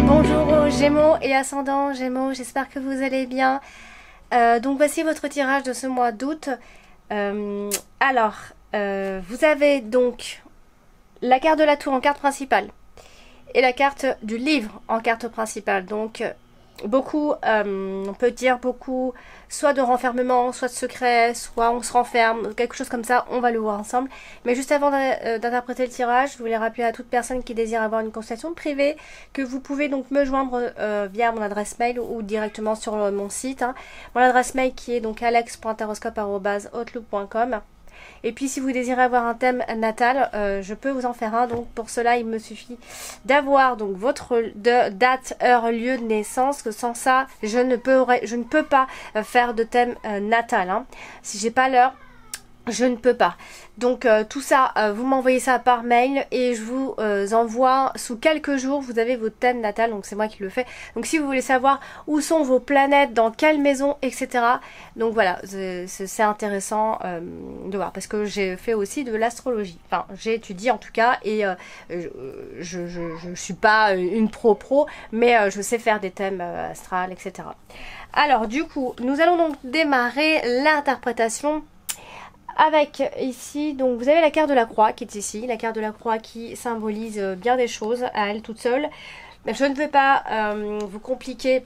Bonjour aux Gémeaux et ascendant Gémeaux, j'espère que vous allez bien. Donc voici votre tirage de ce mois d'août. Vous avez donc la carte de la tour en carte principale et la carte du livre en carte principale. Donc beaucoup, on peut dire beaucoup, soit de renfermement, soit de secret, soit on se renferme, quelque chose comme ça, on va le voir ensemble. Mais juste avant d'interpréter le tirage, je voulais rappeler à toute personne qui désire avoir une consultation privée que vous pouvez donc me joindre via mon adresse mail ou directement sur mon site. Mon adresse mail qui est donc alex.taroscope@outlook.com. Et puis si vous désirez avoir un thème natal, je peux vous en faire un. Donc pour cela, il me suffit d'avoir donc votre date, heure, lieu de naissance. Que sans ça, je ne peux pas faire de thème natal. Si j'ai pas l'heure, je ne peux pas. Donc tout ça, vous m'envoyez ça par mail et je vous envoie sous quelques jours, vous avez votre thème natal, donc c'est moi qui le fais. Donc si vous voulez savoir où sont vos planètes, dans quelle maison, etc. Donc voilà, c'est intéressant de voir, parce que j'ai fait aussi de l'astrologie. Enfin, j'ai étudié en tout cas, et je suis pas une pro, mais je sais faire des thèmes astrales, etc. Alors du coup, nous allons donc démarrer l'interprétation avec ici, donc vous avez la carte de la croix qui est ici, la carte de la croix qui symbolise bien des choses à elle toute seule. Mais je ne vais pas vous compliquer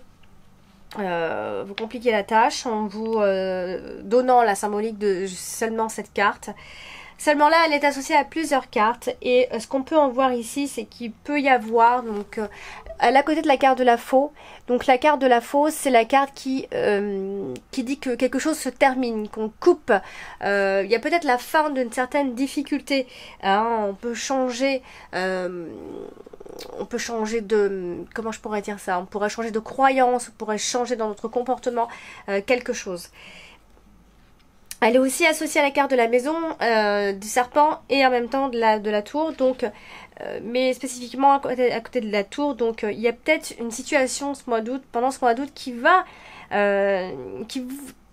la tâche en vous donnant la symbolique de seulement cette carte. Seulement là, elle est associée à plusieurs cartes, et ce qu'on peut en voir ici, c'est qu'il peut y avoir donc à la côté de la carte de la faux. Donc la carte de la faux, c'est la carte qui dit que quelque chose se termine, qu'on coupe. Il y a peut-être la fin d'une certaine difficulté. On peut changer. On peut changer de... Comment je pourrais dire ça? On pourrait changer de croyance, on pourrait changer dans notre comportement quelque chose. Elle est aussi associée à la carte de la maison, du serpent, et en même temps de la tour. Donc, mais spécifiquement à côté de la tour. Donc il y a peut-être une situation pendant ce mois d'août qui va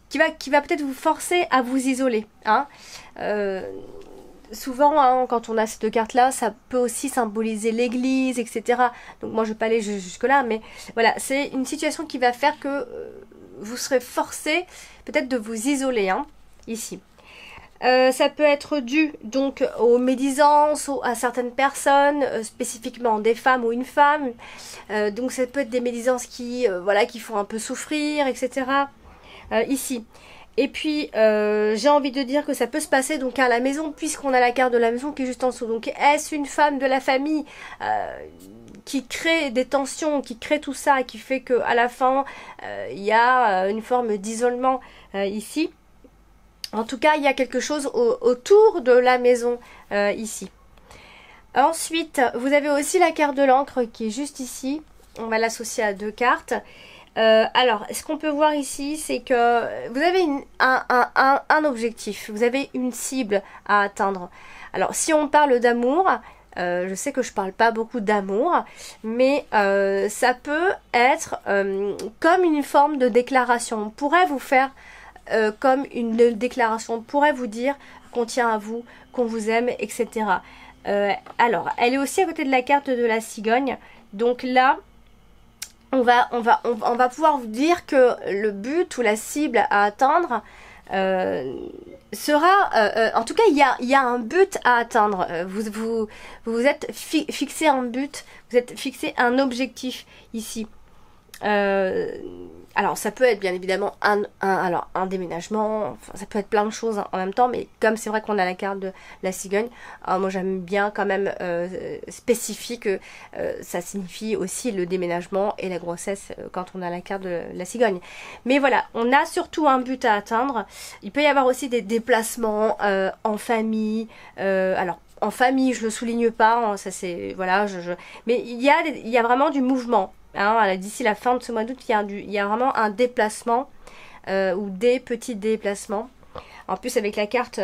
peut-être vous forcer à vous isoler. Souvent, quand on a ces deux cartes-là, ça peut aussi symboliser l'église, etc. Donc moi, je ne vais pas aller jusque-là, mais voilà, c'est une situation qui va faire que vous serez forcé peut-être de vous isoler, ici. Ça peut être dû donc aux médisances, à certaines personnes, spécifiquement des femmes ou une femme. Donc ça peut être des médisances qui font un peu souffrir, etc. Ici. Et puis j'ai envie de dire que ça peut se passer donc à la maison, puisqu'on a la carte de la maison qui est juste en dessous. Donc est-ce une femme de la famille qui crée des tensions, qui crée tout ça, qui fait qu'à la fin il y a une forme d'isolement ici. En tout cas, il y a quelque chose autour de la maison ici. Ensuite, vous avez aussi la carte de l'encre qui est juste ici. On va l'associer à deux cartes. Alors, ce qu'on peut voir ici, c'est que vous avez un objectif. Vous avez une cible à atteindre. Alors, si on parle d'amour, je sais que je parle pas beaucoup d'amour, mais ça peut être comme une forme de déclaration. On pourrait vous faire comme une déclaration, on pourrait vous dire qu'on tient à vous, qu'on vous aime, etc. Alors, elle est aussi à côté de la carte de la cigogne. Donc là, on va pouvoir vous dire que le but ou la cible à atteindre sera... en tout cas, il y a un but à atteindre. Vous êtes fixé un but, vous êtes fixé un objectif ici. Alors ça peut être bien évidemment un déménagement, enfin, ça peut être plein de choses en même temps, mais comme c'est vrai qu'on a la carte de la cigogne, moi j'aime bien quand même spécifier que ça signifie aussi le déménagement et la grossesse quand on a la carte de la cigogne. Mais voilà, on a surtout un but à atteindre. Il peut y avoir aussi des déplacements en famille, alors en famille je le souligne pas, ça c'est voilà, mais il y a vraiment du mouvement. D'ici la fin de ce mois d'août, il y a vraiment un déplacement ou des petits déplacements. En plus, avec la carte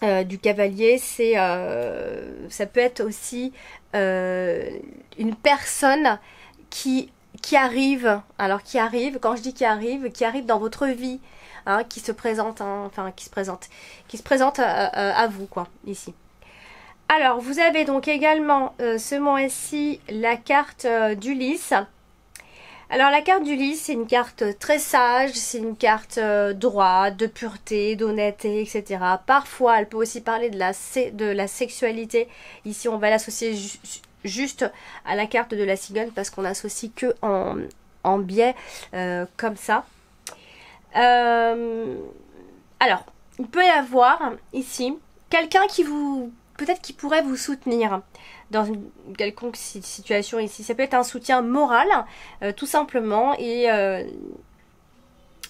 du cavalier, ça peut être aussi une personne qui arrive. Alors qui arrive, quand je dis qui arrive dans votre vie, qui se présente à vous quoi, ici. Alors, vous avez donc également ce mois-ci la carte d'Ulysse. Alors, la carte d'Ulysse, c'est une carte très sage, c'est une carte droite, de pureté, d'honnêteté, etc. Parfois, elle peut aussi parler de la sexualité. Ici, on va l'associer juste à la carte de la cigogne parce qu'on n'associe que en biais comme ça. Alors, il peut y avoir ici quelqu'un qui vous... peut-être qui pourrait vous soutenir dans une quelconque situation ici. Ça peut être un soutien moral, tout simplement, et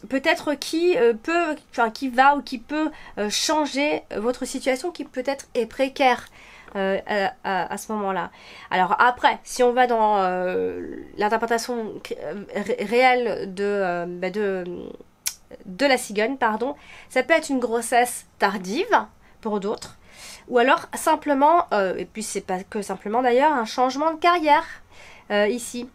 peut-être qui va ou qui peut changer votre situation qui peut-être est précaire à ce moment-là. Alors après, si on va dans l'interprétation réelle de la cigogne, pardon, ça peut être une grossesse tardive pour d'autres. Ou alors simplement, et puis c'est pas que simplement d'ailleurs, un changement de carrière ici.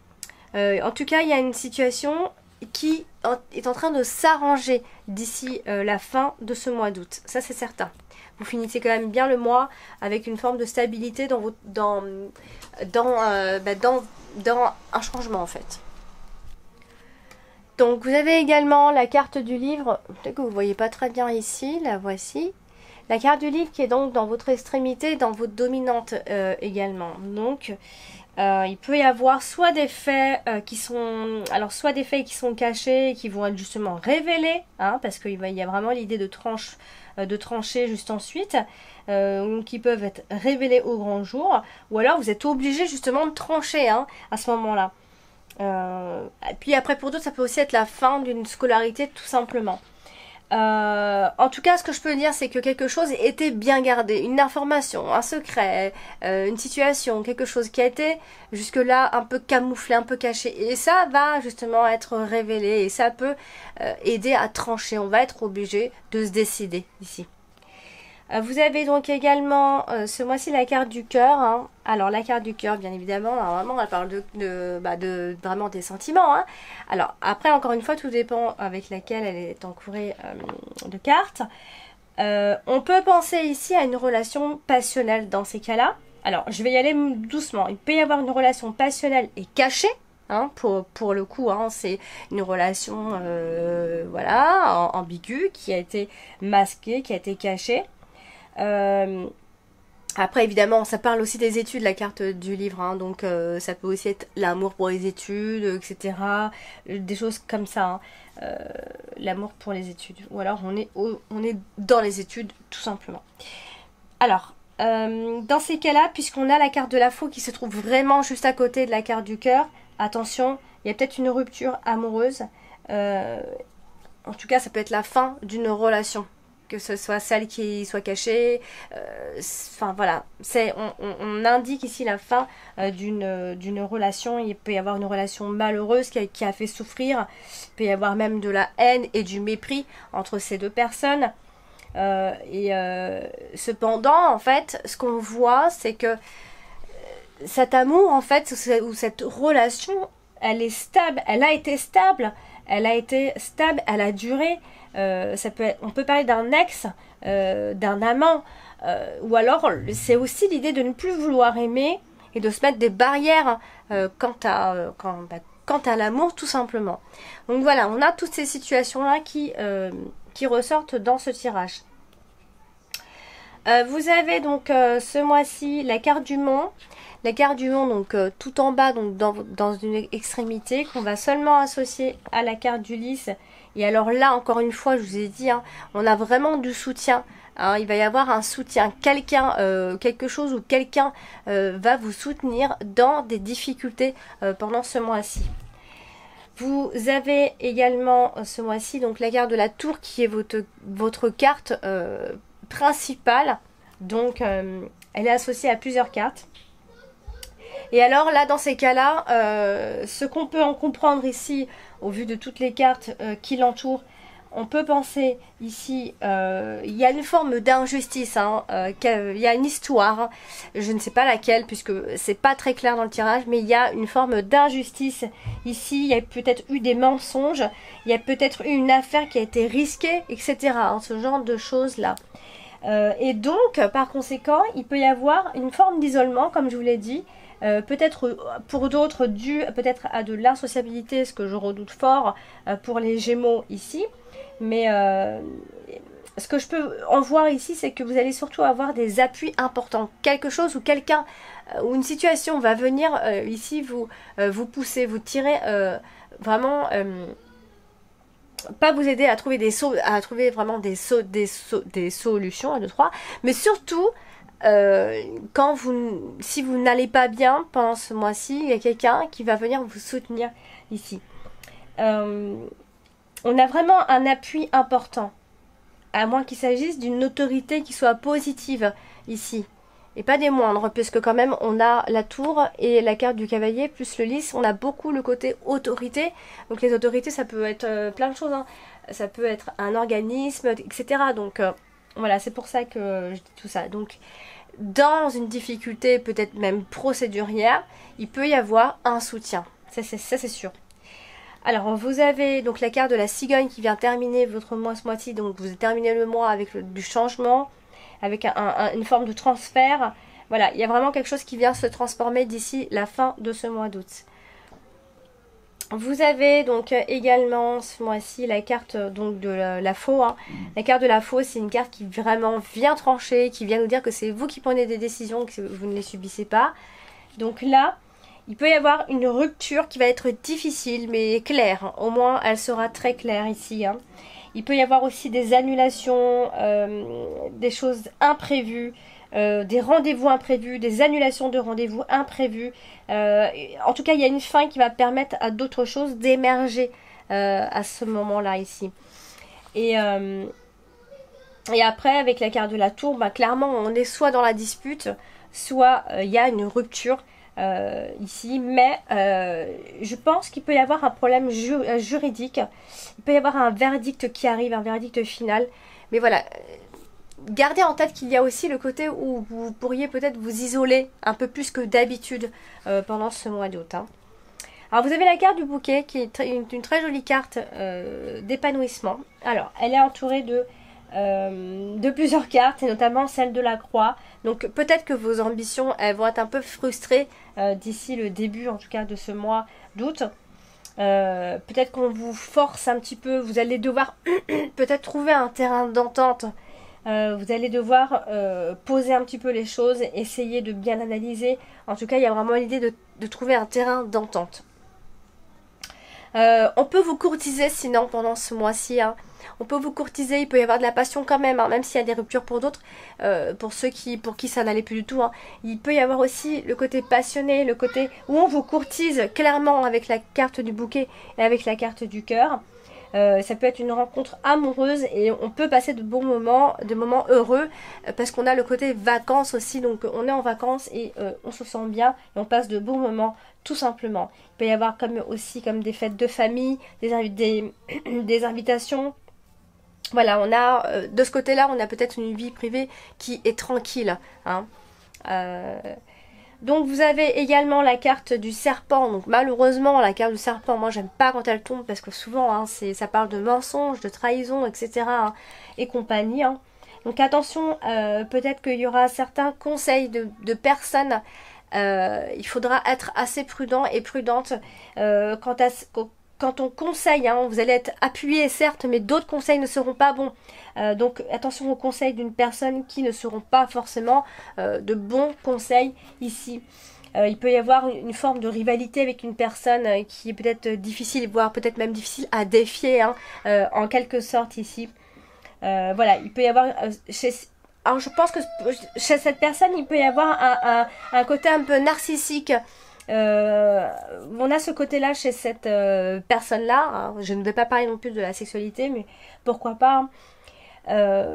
En tout cas, il y a une situation qui est en train de s'arranger d'ici la fin de ce mois d'août. Ça, c'est certain. Vous finissez quand même bien le mois avec une forme de stabilité dans un changement en fait. Donc vous avez également la carte du livre, peut-être que vous ne voyez pas très bien ici, la voici. La carte du livre qui est donc dans votre extrémité, dans votre dominante également. Donc, il peut y avoir soit des faits qui sont cachés et qui vont être justement révélés, hein, parce qu'il y a vraiment l'idée de trancher juste ensuite, qui peuvent être révélés au grand jour, ou alors vous êtes obligé justement de trancher hein, à ce moment-là. Puis après pour d'autres, ça peut aussi être la fin d'une scolarité tout simplement. En tout cas, ce que je peux dire, c'est que quelque chose était bien gardé, une information, un secret, une situation, quelque chose qui a été jusque-là un peu camouflé, un peu caché. Et ça va justement être révélé et ça peut aider à trancher. On va être obligé de se décider ici. Vous avez donc également ce mois-ci la carte du cœur. Hein. Alors la carte du cœur, bien évidemment, normalement elle parle de vraiment des sentiments. Hein. Alors après, encore une fois, tout dépend avec laquelle elle est entourée de cartes. On peut penser ici à une relation passionnelle dans ces cas-là. Alors je vais y aller doucement. Il peut y avoir une relation passionnelle et cachée. Hein, pour le coup, hein, c'est une relation ambiguë qui a été masquée, qui a été cachée. Après évidemment ça parle aussi des études, la carte du livre hein, donc ça peut aussi être l'amour pour les études etc, des choses comme ça hein. L'amour pour les études ou alors on est dans les études tout simplement. Alors dans ces cas là, puisqu'on a la carte de la faux qui se trouve vraiment juste à côté de la carte du cœur, attention, il y a peut-être une rupture amoureuse, en tout cas ça peut être la fin d'une relation, que ce soit celle qui soit cachée, enfin voilà, on indique ici la fin d'une relation. Il peut y avoir une relation malheureuse qui a fait souffrir, il peut y avoir même de la haine et du mépris entre ces deux personnes, cependant en fait ce qu'on voit c'est que cet amour en fait, ou cette relation, elle est stable, elle a été stable, elle a duré. On peut parler d'un ex, d'un amant, ou alors c'est aussi l'idée de ne plus vouloir aimer et de se mettre des barrières quant à l'amour tout simplement. Donc voilà, on a toutes ces situations là qui ressortent dans ce tirage. Vous avez donc ce mois-ci la carte du Mont. La carte du Mont, donc tout en bas, donc dans une extrémité, qu'on va seulement associer à la carte d'Ulysse. Et alors là, encore une fois, je vous ai dit, hein, on a vraiment du soutien. Hein, il va y avoir un soutien, quelque chose ou quelqu'un va vous soutenir dans des difficultés pendant ce mois-ci. Vous avez également ce mois-ci donc la carte de la tour qui est votre carte principale. Donc elle est associée à plusieurs cartes. Et alors là, dans ces cas-là, ce qu'on peut en comprendre ici, au vu de toutes les cartes qui l'entourent, on peut penser ici, il y a une forme d'injustice, hein, il y a une histoire, hein, je ne sais pas laquelle, puisque c'est pas très clair dans le tirage, mais il y a une forme d'injustice ici, il y a peut-être eu des mensonges, il y a peut-être eu une affaire qui a été risquée, etc. Hein, ce genre de choses-là. Et donc, par conséquent, il peut y avoir une forme d'isolement, comme je vous l'ai dit, peut-être pour d'autres dû peut-être à de l'insociabilité, ce que je redoute fort pour les Gémeaux ici. Mais ce que je peux en voir ici, c'est que vous allez surtout avoir des appuis importants. Quelque chose ou quelqu'un ou une situation va venir ici vous pousser, vous tirer vraiment... pas vous aider à trouver à trouver vraiment des solutions, 1, 2, 3, mais surtout si vous n'allez pas bien pendant ce mois-ci, il y a quelqu'un qui va venir vous soutenir ici. On a vraiment un appui important, à moins qu'il s'agisse d'une autorité qui soit positive ici, et pas des moindres, puisque quand même on a la tour et la carte du cavalier, plus le lys, on a beaucoup le côté autorité. Donc les autorités, ça peut être plein de choses, hein. Ça peut être un organisme, etc. Donc voilà, c'est pour ça que je dis tout ça. Donc dans une difficulté peut-être même procédurière, il peut y avoir un soutien, ça c'est sûr. Alors vous avez donc la carte de la cigogne qui vient terminer votre mois ce mois-ci, donc vous terminez le mois avec du changement, avec une forme de transfert. Voilà, il y a vraiment quelque chose qui vient se transformer d'ici la fin de ce mois d'août. Vous avez donc également ce mois-ci la carte donc de la faux. Hein. La carte de la faux, c'est une carte qui vraiment vient trancher, qui vient nous dire que c'est vous qui prenez des décisions, que vous ne les subissez pas. Donc là, il peut y avoir une rupture qui va être difficile mais claire. Au moins, elle sera très claire ici. Hein. Il peut y avoir aussi des annulations, des choses imprévues, des rendez-vous imprévus, des annulations de rendez-vous imprévus. En tout cas, il y a une fin qui va permettre à d'autres choses d'émerger à ce moment-là ici. Et après, avec la carte de la tour, bah, clairement, on est soit dans la dispute, soit il y a une rupture. Ici, mais je pense qu'il peut y avoir un problème juridique, il peut y avoir un verdict qui arrive, un verdict final, mais voilà, gardez en tête qu'il y a aussi le côté où vous pourriez peut-être vous isoler un peu plus que d'habitude pendant ce mois d'août. Hein. Alors vous avez la carte du bouquet qui est une très jolie carte d'épanouissement. Alors elle est entourée de plusieurs cartes et notamment celle de la croix. Donc peut-être que vos ambitions elles vont être un peu frustrées d'ici le début en tout cas de ce mois d'août. Peut-être qu'on vous force un petit peu, vous allez devoir peut-être trouver un terrain d'entente. Vous allez devoir poser un petit peu les choses, essayer de bien analyser. En tout cas il y a vraiment l'idée de trouver un terrain d'entente. On peut vous courtiser sinon pendant ce mois-ci. Hein. On peut vous courtiser, il peut y avoir de la passion quand même, hein, même s'il y a des ruptures pour d'autres, pour qui ça n'allait plus du tout. Hein. Il peut y avoir aussi le côté passionné, le côté où on vous courtise clairement avec la carte du bouquet et avec la carte du cœur. Ça peut être une rencontre amoureuse et on peut passer de bons moments, de moments heureux parce qu'on a le côté vacances aussi, donc on est en vacances et on se sent bien et on passe de bons moments tout simplement. Il peut y avoir aussi comme des fêtes de famille, des invitations. Voilà, on a de ce côté-là, on a peut-être une vie privée qui est tranquille. Hein. Donc vous avez également la carte du serpent. Donc malheureusement la carte du serpent, moi j'aime pas quand elle tombe parce que souvent hein, ça parle de mensonges, de trahison, etc. Hein, et compagnie. Hein. Donc attention, peut-être qu'il y aura certains conseils de personnes. Il faudra être assez prudent et prudente quand on conseille, hein, vous allez être appuyé certes, mais d'autres conseils ne seront pas bons. Donc attention aux conseils d'une personne qui ne seront pas forcément de bons conseils ici. Il peut y avoir une forme de rivalité avec une personne qui est peut-être difficile, voire peut-être même difficile à défier, hein, en quelque sorte ici. Voilà, il peut y avoir... alors je pense que chez cette personne, il peut y avoir un côté un peu narcissique. On a ce côté-là chez cette personne-là. Hein. Je ne vais pas parler non plus de la sexualité, mais pourquoi pas. Hein.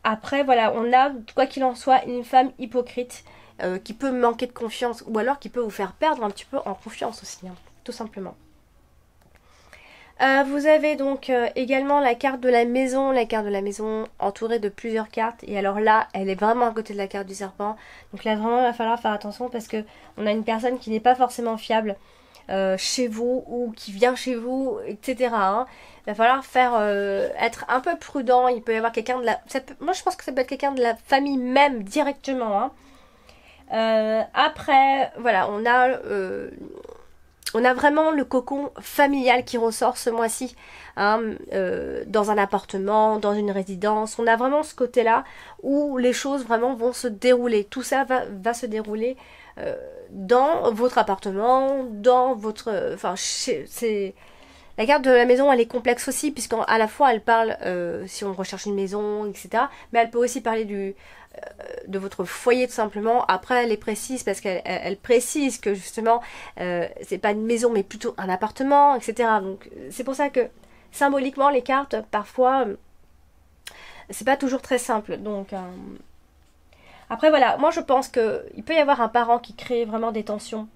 Après, voilà, on a, quoi qu'il en soit, une femme hypocrite qui peut manquer de confiance ou alors qui peut vous faire perdre un petit peu en confiance aussi, hein, tout simplement. Vous avez donc également la carte de la maison entourée de plusieurs cartes. Et alors là, elle est vraiment à côté de la carte du serpent. Donc là, vraiment, il va falloir faire attention parce que on a une personne qui n'est pas forcément fiable. chez vous ou qui vient chez vous, etc. Hein. Il va falloir être un peu prudent. Il peut y avoir quelqu'un de la... moi, je pense que ça peut être quelqu'un de la famille même directement. Hein. Après, voilà, on a vraiment le cocon familial qui ressort ce mois-ci, hein, dans un appartement, dans une résidence. On a vraiment ce côté-là où les choses vraiment vont se dérouler. Tout ça va se dérouler dans votre appartement, dans votre... Enfin, c'est... La carte de la maison, elle est complexe aussi, puisqu'à la fois, elle parle, si on recherche une maison, etc. Mais elle peut aussi parler de votre foyer, tout simplement. Après, elle est précise, parce qu'elle précise que, justement, c'est pas une maison, mais plutôt un appartement, etc. Donc, c'est pour ça que, symboliquement, les cartes, parfois, c'est pas toujours très simple. Donc, après, voilà. Moi, je pense qu'il peut y avoir un parent qui crée vraiment des tensions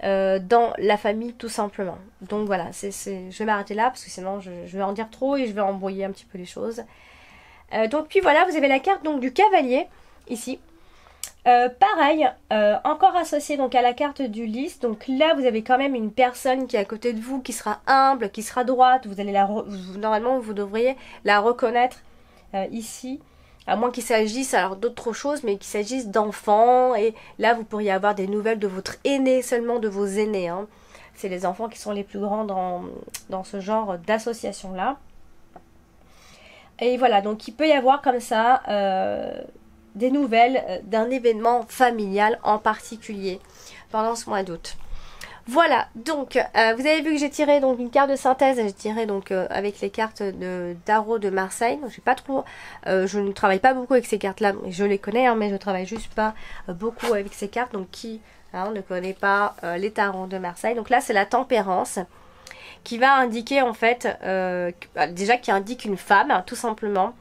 dans la famille, tout simplement. Donc voilà, je vais m'arrêter là parce que sinon je vais en dire trop et je vais embrouiller un petit peu les choses. Donc puis voilà, vous avez la carte donc du cavalier ici. Pareil, encore associé donc à la carte du lys. Donc là, vous avez quand même une personne qui est à côté de vous, qui sera humble, qui sera droite. Vous allez normalement, vous devriez la reconnaître ici. À moins qu'il s'agisse alors d'autre chose, mais qu'il s'agisse d'enfants. Et là, vous pourriez avoir des nouvelles de votre aîné, seulement de vos aînés. Hein. C'est les enfants qui sont les plus grands dans ce genre d'association-là. Et voilà, donc il peut y avoir comme ça des nouvelles d'un événement familial en particulier pendant ce mois d'août. Voilà, donc vous avez vu que j'ai tiré donc une carte de synthèse, j'ai tiré donc avec les cartes de Tarot de Marseille. Donc, j'ai pas trop, je ne travaille pas beaucoup avec ces cartes-là, je les connais, hein, mais je travaille juste pas beaucoup avec ces cartes. Donc qui ne connaît pas les tarots de Marseille. Donc là c'est la tempérance qui va indiquer en fait, déjà qui indique une femme, hein, tout simplement,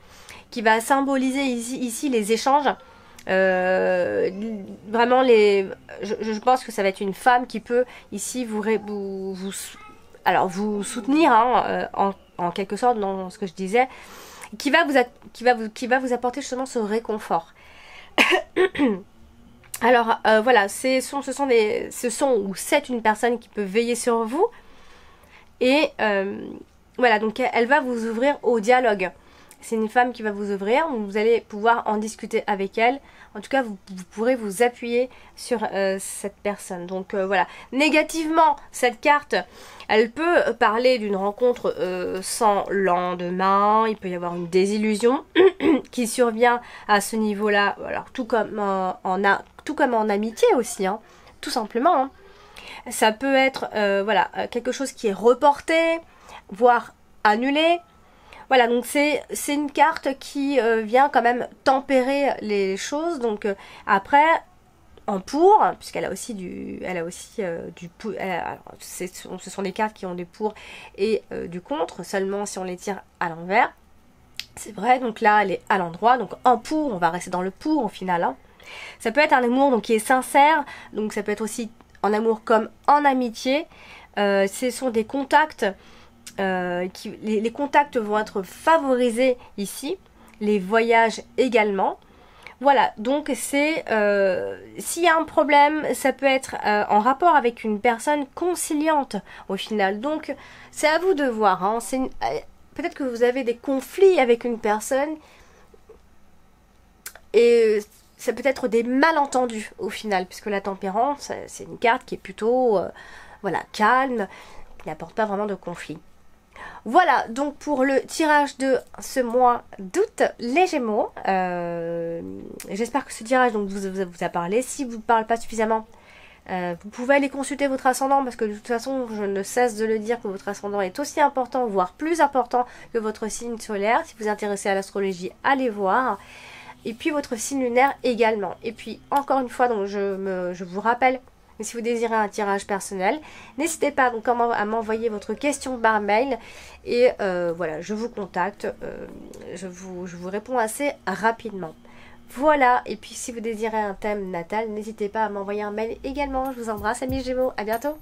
qui va symboliser ici les échanges. Vraiment je pense que ça va être une femme qui peut ici vous soutenir, hein, en quelque sorte dans ce que je disais, qui va vous apporter justement ce réconfort. Alors voilà, c'est une personne qui peut veiller sur vous et voilà, donc elle va vous ouvrir au dialogue. C'est une femme qui va vous ouvrir, vous allez pouvoir en discuter avec elle. En tout cas, vous pourrez vous appuyer sur cette personne. Donc voilà. Négativement, cette carte, elle peut parler d'une rencontre sans lendemain. Il peut y avoir une désillusion qui survient à ce niveau-là. Alors tout comme en amitié aussi, hein, tout simplement. Hein. Ça peut être voilà, quelque chose qui est reporté, voire annulé. Voilà, donc c'est une carte qui vient quand même tempérer les choses. Donc après, en pour, puisqu'elle a aussi ce sont des cartes qui ont des pour et du contre, seulement si on les tire à l'envers. C'est vrai, donc là elle est à l'endroit, donc en pour, on va rester dans le pour au final. Hein. Ça peut être un amour donc qui est sincère, donc ça peut être aussi en amour comme en amitié. Ce sont des contacts. Les contacts vont être favorisés ici, les voyages également. Voilà, donc c'est s'il y a un problème, ça peut être en rapport avec une personne conciliante au final. Donc c'est à vous de voir. Hein. Peut-être que vous avez des conflits avec une personne et ça peut être des malentendus au final, puisque la tempérance, c'est une carte qui est plutôt voilà, calme, qui n'apporte pas vraiment de conflit. Voilà, donc pour le tirage de ce mois d'août, les Gémeaux, j'espère que ce tirage donc, vous a parlé. Si vous ne parle pas suffisamment, vous pouvez aller consulter votre ascendant, parce que de toute façon, je ne cesse de le dire que votre ascendant est aussi important, voire plus important que votre signe solaire. Si vous vous intéressez à l'astrologie, allez voir. Et puis votre signe lunaire également. Et puis encore une fois, donc je vous rappelle, si vous désirez un tirage personnel, n'hésitez pas donc à m'envoyer votre question par mail et voilà, je vous contacte, je vous réponds assez rapidement. Voilà, et puis si vous désirez un thème natal, n'hésitez pas à m'envoyer un mail également. Je vous embrasse, amis Gémeaux, à bientôt.